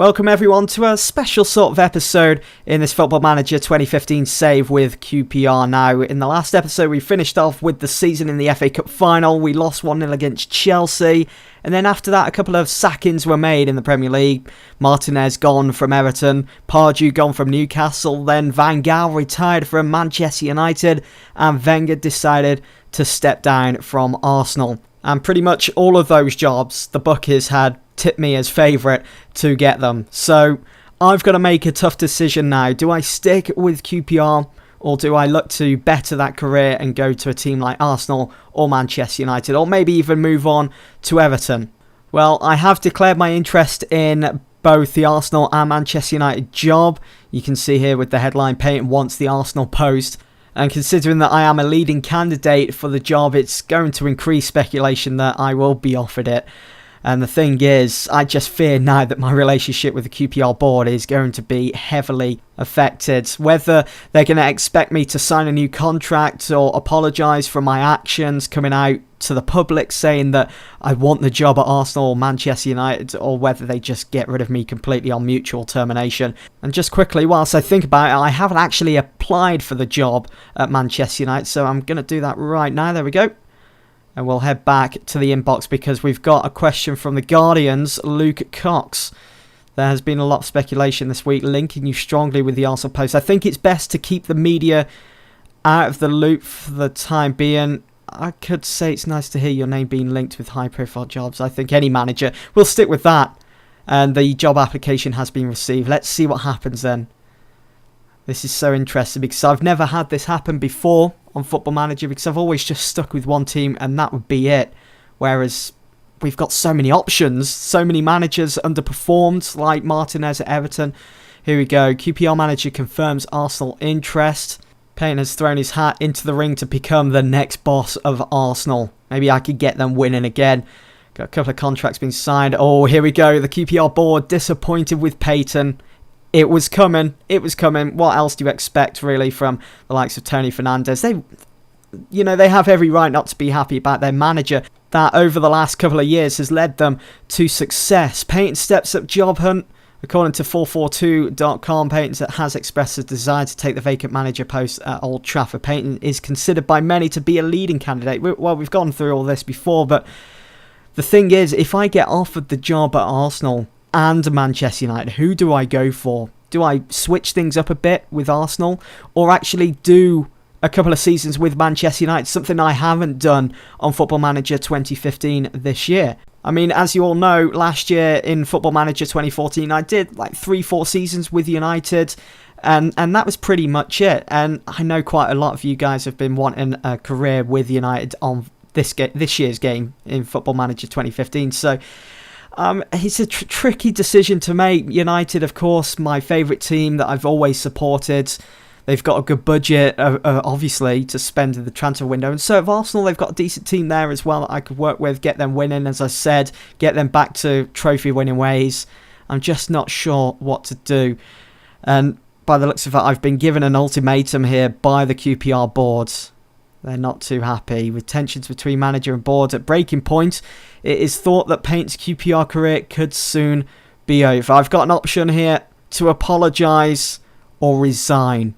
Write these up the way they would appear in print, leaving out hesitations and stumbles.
Welcome everyone to a special sort of episode in this Football Manager 2015 save with QPR. Now, in the last episode we finished off with the season in the FA Cup final. We lost 1-0 against Chelsea, and then after that a couple of sackings were made in the Premier League. Martinez gone from Everton, Pardew gone from Newcastle, then Van Gaal retired from Manchester United, and Wenger decided to step down from Arsenal. And pretty much all of those jobs, the bookies had tipped me as favourite to get them. So I've got to make a tough decision now. Do I stick with QPR, or do I look to better that career and go to a team like Arsenal or Manchester United, or maybe even move on to Everton? Well, I have declared my interest in both the Arsenal and Manchester United job. You can see here with the headline, Payton wants the Arsenal post. And considering that I am a leading candidate for the job, it's going to increase speculation that I will be offered it. And the thing is, I just fear now that my relationship with the QPR board is going to be heavily affected. Whether they're going to expect me to sign a new contract or apologise for my actions coming out to the public saying that I want the job at Arsenal or Manchester United, or whether they just get rid of me completely on mutual termination. And just quickly, whilst I think about it, I haven't actually applied for the job at Manchester United, so I'm going to do that right now. There we go. And we'll head back to the inbox because we've got a question from the Guardian's Luke Cox. There has been a lot of speculation this week linking you strongly with the Arsenal post. I think it's best to keep the media out of the loop for the time being. I could say it's nice to hear your name being linked with high-profile jobs. I think any manager will stick with that. And the job application has been received. Let's see what happens then. This is so interesting because I've never had this happen before on Football Manager, because I've always just stuck with one team and that would be it. Whereas we've got so many options, so many managers underperformed, like Martinez at Everton. Here we go. QPR manager confirms Arsenal interest. Payton has thrown his hat into the ring to become the next boss of Arsenal. Maybe I could get them winning again. Got a couple of contracts being signed. Oh, here we go. The QPR board disappointed with Payton. It was coming. It was coming. What else do you expect, really, from the likes of Tony Fernandes? They have every right not to be happy about their manager that over the last couple of years has led them to success. Payton steps up job hunt. According to 442.com, Payton has expressed a desire to take the vacant manager post at Old Trafford. Payton is considered by many to be a leading candidate. Well, we've gone through all this before, but the thing is, if I get offered the job at Arsenal and Manchester United, who do I go for? Do I switch things up a bit with Arsenal, or actually do a couple of seasons with Manchester United, something I haven't done on Football Manager 2015 this year? I mean, as you all know, last year in Football Manager 2014, I did like 3-4 seasons with United, and that was pretty much it. And I know quite a lot of you guys have been wanting a career with United on this year's game in Football Manager 2015, so it's a tricky decision to make. United, of course, my favourite team that I've always supported. They've got a good budget, obviously, to spend in the transfer window. And so of Arsenal, they've got a decent team there as well that I could work with, get them winning, as I said, get them back to trophy-winning ways. I'm just not sure what to do. And by the looks of it, I've been given an ultimatum here by the QPR board. They're not too happy. With tensions between manager and board at breaking point, it is thought that Payton's QPR career could soon be over. I've got an option here to apologise or resign.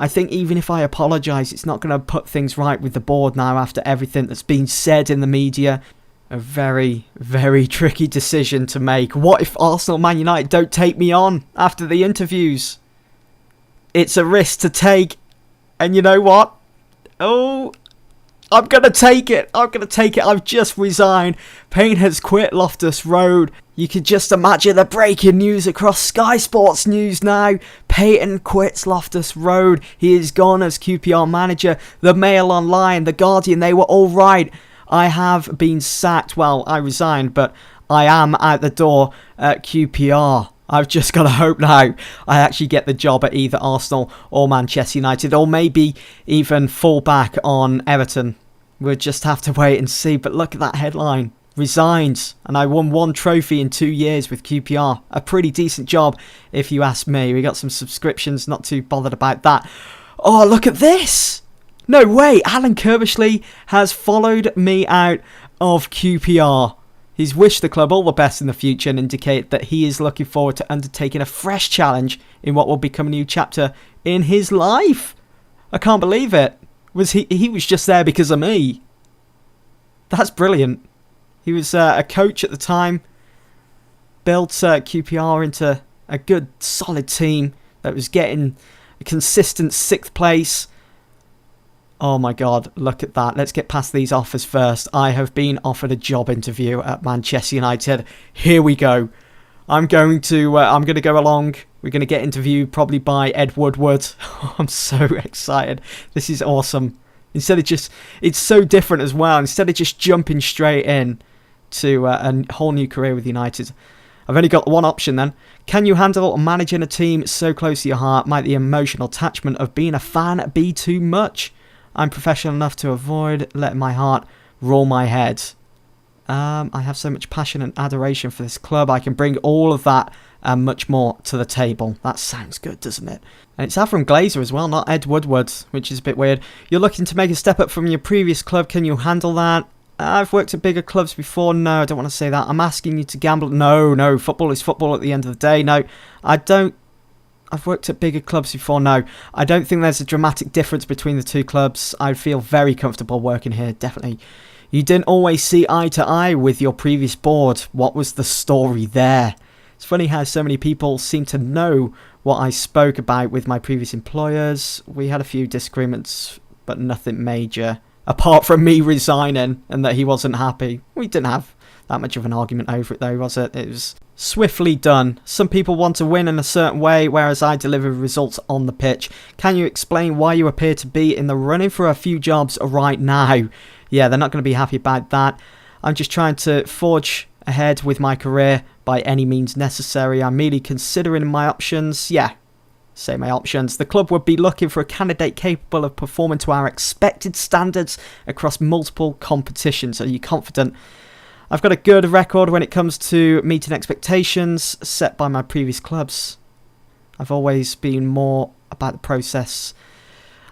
I think even if I apologise, it's not going to put things right with the board now after everything that's been said in the media. A very, very tricky decision to make. What if Arsenal, Man United don't take me on after the interviews? It's a risk to take. And you know what? Oh, I'm going to take it. I've just resigned. Payton has quit Loftus Road. You can just imagine the breaking news across Sky Sports News now. Payton quits Loftus Road. He is gone as QPR manager. The Mail Online, The Guardian, they were all right. I have been sacked. Well, I resigned, but I am out the door at QPR. I've just got to hope now I actually get the job at either Arsenal or Manchester United, or maybe even fall back on Everton. We'll just have to wait and see. But look at that headline. Resigns. And I won 1 trophy in 2 years with QPR. A pretty decent job, if you ask me. We got some subscriptions, not too bothered about that. Oh, look at this. No way. Alan Kirbishley has followed me out of QPR. He's wished the club all the best in the future and indicated that he is looking forward to undertaking a fresh challenge in what will become a new chapter in his life. I can't believe it. He was just there because of me. That's brilliant. He was a coach at the time, built QPR into a good, solid team that was getting a consistent 6th place. Oh my God, look at that. Let's get past these offers first. I have been offered a job interview at Manchester United. Here we go. I'm going to go along. We're going to get interviewed probably by Ed Woodward. I'm so excited. This is awesome. It's so different as well. Instead of just jumping straight in to a whole new career with United, I've only got one option then. Can you handle managing a team so close to your heart? Might the emotional attachment of being a fan be too much? I'm professional enough to avoid letting my heart rule my head. I have so much passion and adoration for this club. I can bring all of that and much more to the table. That sounds good, doesn't it? And it's Avram Glazer as well, not Ed Woodward, which is a bit weird. You're looking to make a step up from your previous club. Can you handle that? I've worked at bigger clubs before. No, I don't want to say that. I'm asking you to gamble. No, football is football at the end of the day. No, I don't. I've worked at bigger clubs before. No, I don't think there's a dramatic difference between the two clubs. I feel very comfortable working here, definitely. You didn't always see eye to eye with your previous board. What was the story there? It's funny how so many people seem to know what I spoke about with my previous employers. We had a few disagreements, but nothing major. Apart from me resigning and that he wasn't happy. We didn't have that much of an argument over it though, was it? It was swiftly done. Some people want to win in a certain way, whereas I deliver results on the pitch. Can you explain why you appear to be in the running for a few jobs right now? Yeah, they're not going to be happy about that. I'm just trying to forge ahead with my career by any means necessary. I'm merely considering my options. Yeah, say my options. The club would be looking for a candidate capable of performing to our expected standards across multiple competitions. Are you confident? I've got a good record when it comes to meeting expectations set by my previous clubs. I've always been more about the process.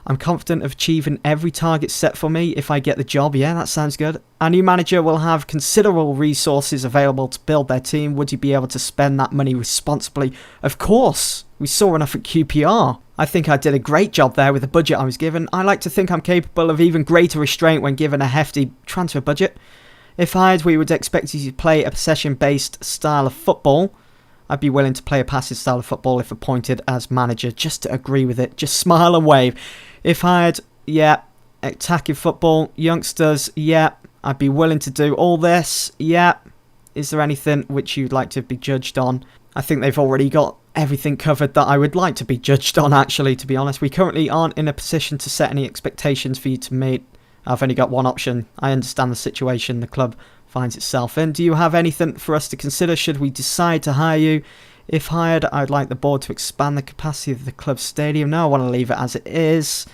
I'm confident of achieving every target set for me if I get the job. Yeah, that sounds good. Our new manager will have considerable resources available to build their team. Would you be able to spend that money responsibly? Of course. We saw enough at QPR. I think I did a great job there with the budget I was given. I like to think I'm capable of even greater restraint when given a hefty transfer budget. If hired, we would expect you to play a possession-based style of football. I'd be willing to play a passive style of football if appointed as manager, just to agree with it. Just smile and wave. If hired, yeah. Attacking football, youngsters, yeah. I'd be willing to do all this, yeah. Is there anything which you'd like to be judged on? I think they've already got everything covered that I would like to be judged on, actually, to be honest. We currently aren't in a position to set any expectations for you to meet. I've only got one option. I understand the situation the club finds itself in. Do you have anything for us to consider should we decide to hire you? If hired, I'd like the board to expand the capacity of the club's stadium. No, I want to leave it as it is.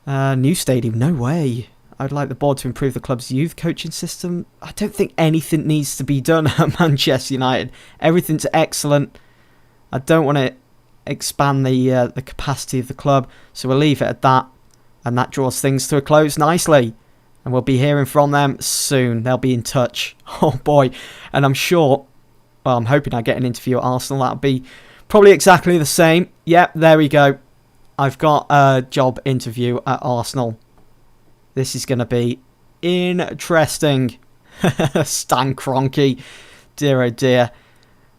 New stadium, no way. I'd like the board to improve the club's youth coaching system. I don't think anything needs to be done at Manchester United. Everything's excellent. I don't want to expand the capacity of the club, so we'll leave it at that. And that draws things to a close nicely. And we'll be hearing from them soon. They'll be in touch. Oh boy. And I'm sure, well, I'm hoping I get an interview at Arsenal. That'll be probably exactly the same. Yep, there we go. I've got a job interview at Arsenal. This is going to be interesting. Stan Kroenke. Dear oh dear.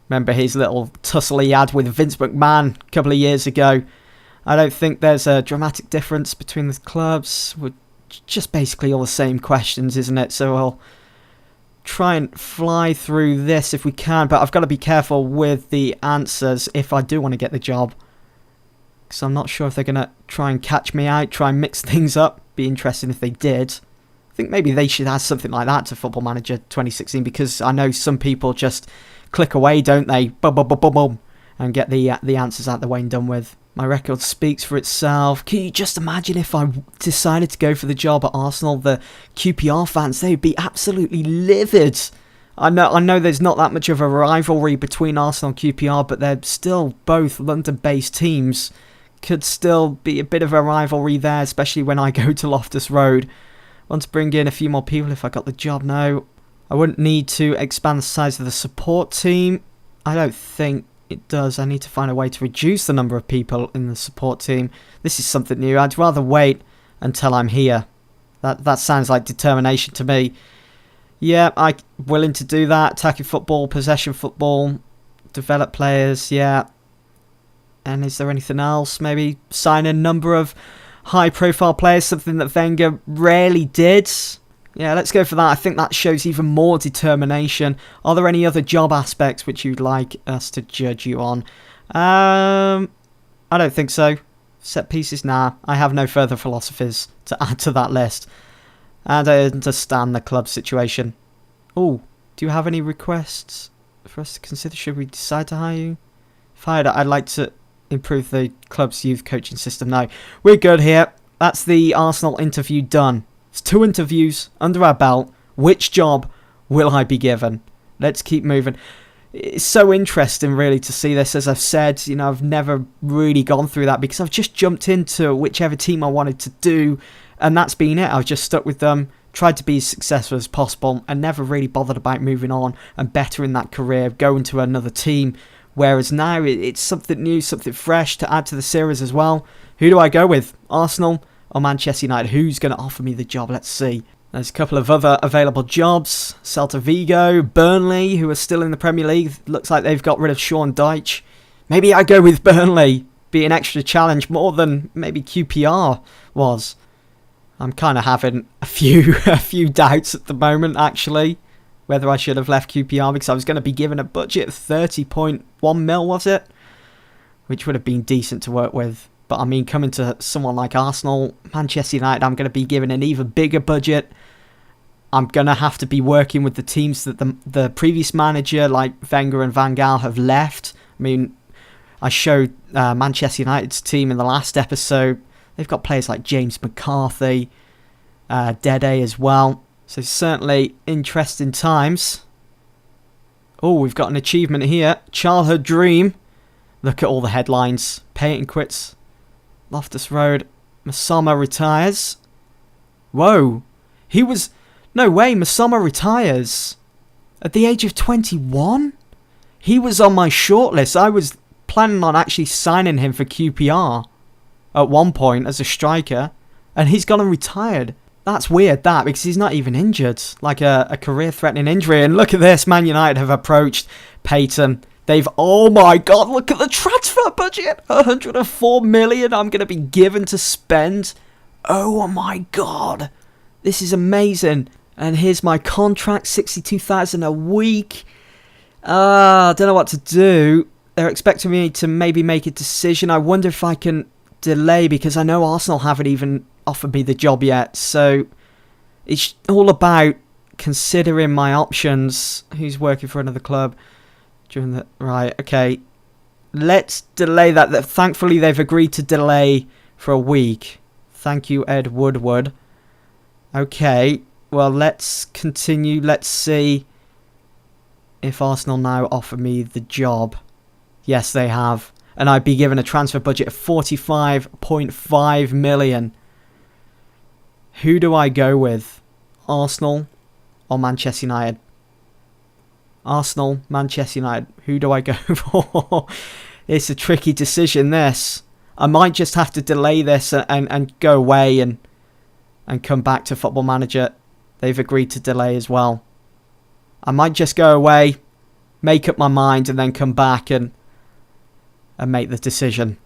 Remember his little tussle he had with Vince McMahon a couple of years ago. I don't think there's a dramatic difference between the clubs. We're just basically all the same questions, isn't it? So I'll try and fly through this if we can, but I've got to be careful with the answers if I do want to get the job. Because I'm not sure if they're going to try and catch me out, try and mix things up. Be interesting if they did. I think maybe they should add something like that to Football Manager 2016, because I know some people just click away, don't they? Boom, boom, boom, boom, boom, and get the answers out the way and done with. My record speaks for itself. Can you just imagine if I decided to go for the job at Arsenal? The QPR fans, they would be absolutely livid. I know there's not that much of a rivalry between Arsenal and QPR, but they're still both London-based teams. Could still be a bit of a rivalry there, especially when I go to Loftus Road. Want to bring in a few more people if I got the job? No. I wouldn't need to expand the size of the support team. I don't think it does. I need to find a way to reduce the number of people in the support team. This is something new. I'd rather wait until I'm here. That sounds like determination to me. Yeah, I'm willing to do that. Attacking football, possession football, develop players, yeah. And is there anything else? Maybe sign a number of high-profile players, something that Wenger rarely did. Yeah, let's go for that. I think that shows even more determination. Are there any other job aspects which you'd like us to judge you on? I don't think so. Set pieces, nah. I have no further philosophies to add to that list. And I understand the club situation. Oh, do you have any requests for us to consider? Should we decide to hire you? If hired, I'd like to improve the club's youth coaching system. No, we're good here. That's the Arsenal interview done. It's 2 interviews under our belt. Which job will I be given? Let's keep moving. It's so interesting, really, to see this. As I've said, you know, I've never really gone through that because I've just jumped into whichever team I wanted to do, and that's been it. I've just stuck with them, tried to be as successful as possible, and never really bothered about moving on and bettering that career, going to another team. Whereas now it's something new, something fresh to add to the series as well. Who do I go with? Arsenal or Manchester United? Who's going to offer me the job? Let's see. There's a couple of other available jobs. Celta Vigo, Burnley, who are still in the Premier League. Looks like they've got rid of Sean Dyche. Maybe I go with Burnley. Be an extra challenge, more than maybe QPR was. I'm kind of having a few doubts at the moment, actually, whether I should have left QPR, because I was going to be given a budget of 30.1 mil, was it? Which would have been decent to work with. But I mean, coming to someone like Arsenal, Manchester United, I'm going to be given an even bigger budget. I'm going to have to be working with the teams that the previous manager, like Wenger and Van Gaal, have left. I mean, I showed Manchester United's team in the last episode. They've got players like James McCarthy, Dede as well. So certainly interesting times. Oh, we've got an achievement here. Childhood dream. Look at all the headlines. PAYTON quits Loftus Road. Masama retires. Whoa. He was... No way, Masama retires. At the age of 21? He was on my shortlist. I was planning on actually signing him for QPR at one point as a striker. And he's gone and retired. That's weird, that, because he's not even injured. Like a career-threatening injury. And look at this. Man United have approached PAYTON. They've... Oh my god, look at the transfer budget. 104 million I'm going to be given to spend. Oh my god. This is amazing. And here's my contract, 62,000 a week. I don't know what to do. They're expecting me to maybe make a decision. I wonder if I can delay, because I know Arsenal haven't even offered me the job yet. So it's all about considering my options. Who's working for another club during the... Right, okay. Let's delay that. Thankfully, they've agreed to delay for a week. Thank you, Ed Woodward. Okay, well, let's continue. Let's see if Arsenal now offer me the job. Yes, they have. And I'd be given a transfer budget of 45.5 million. Who do I go with? Arsenal or Manchester United? Arsenal, Manchester United. Who do I go for? It's a tricky decision, this. I might just have to delay this and go away and come back to Football Manager. They've agreed to delay as well. I might just go away, make up my mind, and then come back and make the decision.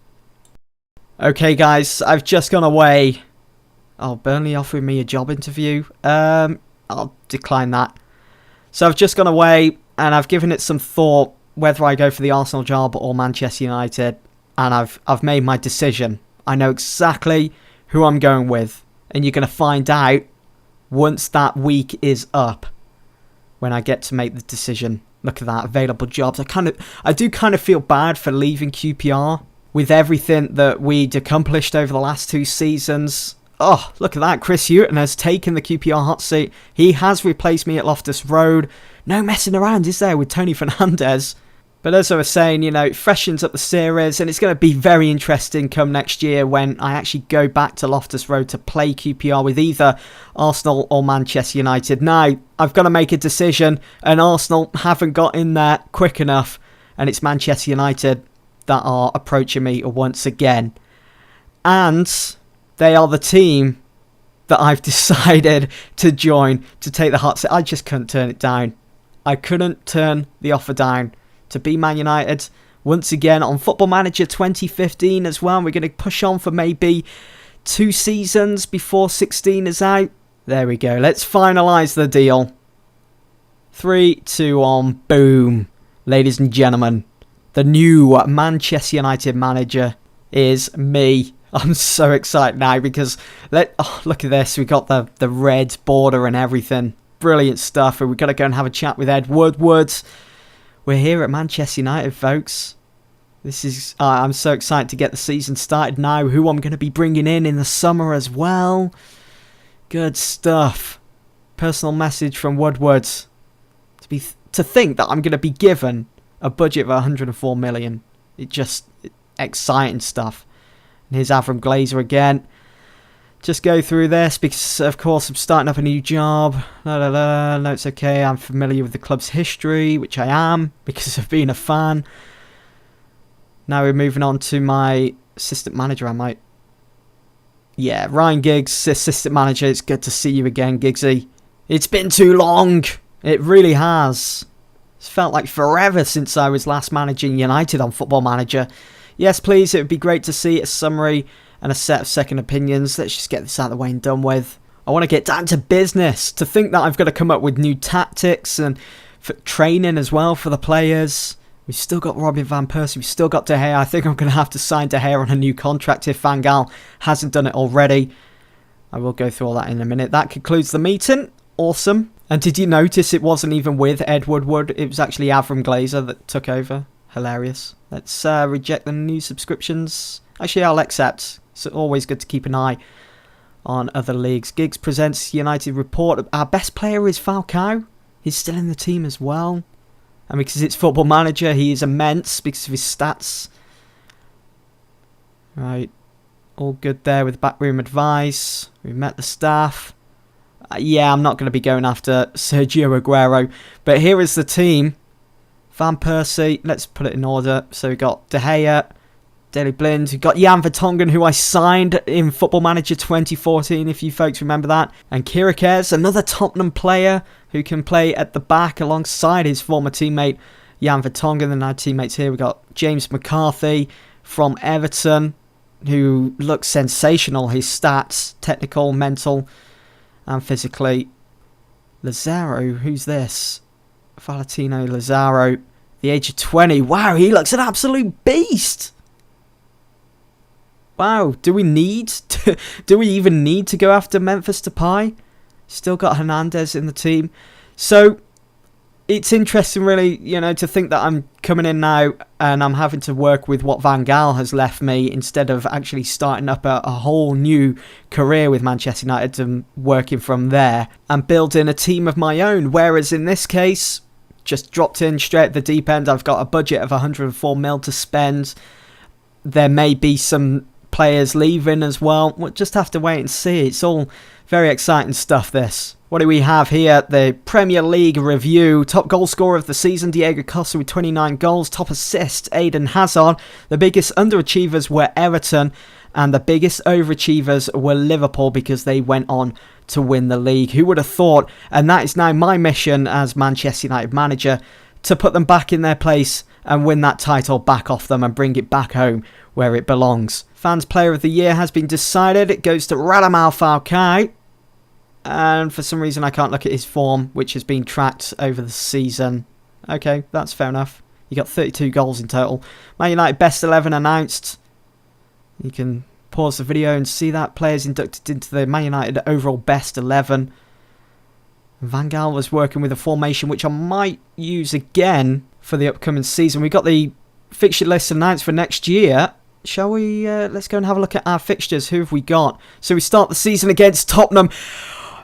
Okay, guys, I've just gone away. Oh, Burnley offering me a job interview. I'll decline that. So I've just gone away, and I've given it some thought whether I go for the Arsenal job or Manchester United, and I've made my decision. I know exactly who I'm going with. And you're going to find out once that week is up, when I get to make the decision. Look at that, available jobs. I do kind of feel bad for leaving QPR with everything that we'd accomplished over the last 2 seasons. Oh, look at that. Chris Hughton has taken the QPR hot seat. He has replaced me at Loftus Road. No messing around, is there, with Tony Fernandes? But as I was saying, it freshens up the series, and it's going to be very interesting come next year when I actually go back to Loftus Road to play QPR with either Arsenal or Manchester United. Now, I've got to make a decision, and Arsenal haven't got in there quick enough, and it's Manchester United that are approaching me once again. And they are the team that I've decided to join to take the hot seat. I just couldn't turn it down. I couldn't turn the offer down to be Man United once again on Football Manager 2015 as well. We're going to push on for maybe 2 seasons before 16 is out. There we go. Let's finalise the deal. 3, 2, 1, boom. Ladies and gentlemen, the new Manchester United manager is me. I'm so excited now because look at this. We got the red border and everything. Brilliant stuff. And we've got to go and have a chat with Ed Woodward. We're here at Manchester United, folks. This is I'm so excited to get the season started now. Who I'm going to be bringing in the summer as well. Good stuff. Personal message from Woodward. To think that I'm going to be given a budget of 104 million. Exciting stuff. And here's Avram Glazer again. Just go through this because, of course, I'm starting up a new job. No, it's okay. I'm familiar with the club's history, which I am because of being a fan. Now we're moving on to my assistant manager, Ryan Giggs, assistant manager. It's good to see you again, Giggsy. It's been too long. It really has. It's felt like forever since I was last managing United on Football Manager. Yes, please. It would be great to see a summary and a set of second opinions. Let's just get this out of the way and done with. I want to get down to business. To think that I've got to come up with new tactics and for training as well for the players. We've still got Robin van Persie. We've still got De Gea. I think I'm going to have to sign De Gea on a new contract if Van Gaal hasn't done it already. I will go through all that in a minute. That concludes the meeting. Awesome. And did you notice it wasn't even with Ed Woodward? It was actually Avram Glazer that took over. Hilarious. Let's reject the new subscriptions. Actually, I'll accept. It's always good to keep an eye on other leagues. Giggs presents United report. Our best player is Falcao. He's still in the team as well. And because it's Football Manager, he is immense because of his stats. Right. All good there with backroom advice. We've met the staff. I'm not going to be going after Sergio Aguero. But here is the team. Van Persie. Let's put it in order. So we've got De Gea. Daley Blind. We've got Jan Vertonghen, who I signed in Football Manager 2014, if you folks remember that. And Kirikez, another Tottenham player who can play at the back alongside his former teammate Jan Vertonghen. And our teammates here, we've got James McCarthy from Everton, who looks sensational. His stats, technical, mental, and physically. Lazaro, who's this? Valentino Lazaro, the age of 20. Wow, he looks an absolute beast. Wow, do we even need to go after Memphis Depay? Still got Hernandez in the team. So it's interesting really, to think that I'm coming in now and I'm having to work with what Van Gaal has left me instead of actually starting up a whole new career with Manchester United and working from there and building a team of my own. Whereas in this case, just dropped in straight at the deep end. I've got a budget of 104 mil to spend. There may be some players leaving as well. We'll just have to wait and see. It's all very exciting stuff, this. What do we have here? The Premier League review. Top goal scorer of the season, Diego Costa with 29 goals. Top assist, Eden Hazard. The biggest underachievers were Everton, and the biggest overachievers were Liverpool because they went on to win the league. Who would have thought? And that is now my mission as Manchester United manager, to put them back in their place and win that title back off them and bring it back home where it belongs. Fans Player of the Year has been decided. It goes to Radamel Falcao. And for some reason I can't look at his form, which has been tracked over the season. Okay, that's fair enough. You got 32 goals in total. Man United Best 11 announced. You can pause the video and see that players inducted into the Man United overall Best 11. Van Gaal was working with a formation which I might use again for the upcoming season. We got the fixture list announced for next year. Shall we? Let's go and have a look at our fixtures. Who have we got? So we start the season against Tottenham.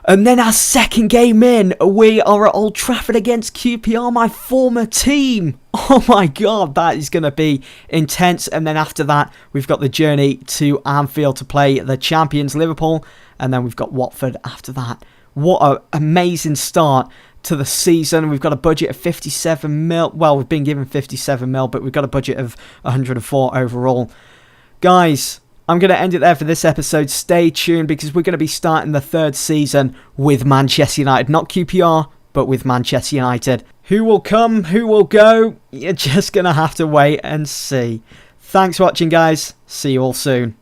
And then our second game in, we are at Old Trafford against QPR, my former team. Oh my god, that is going to be intense. And then after that, we've got the journey to Anfield to play the champions, Liverpool. And then we've got Watford after that. What an amazing start to the season. We've got a budget of 57 mil. Well, we've been given 57 mil, but we've got a budget of 104 overall. Guys, I'm going to end it there for this episode. Stay tuned because we're going to be starting the third season with Manchester United. Not QPR, but with Manchester United. Who will come? Who will go? You're just going to have to wait and see. Thanks for watching, guys. See you all soon.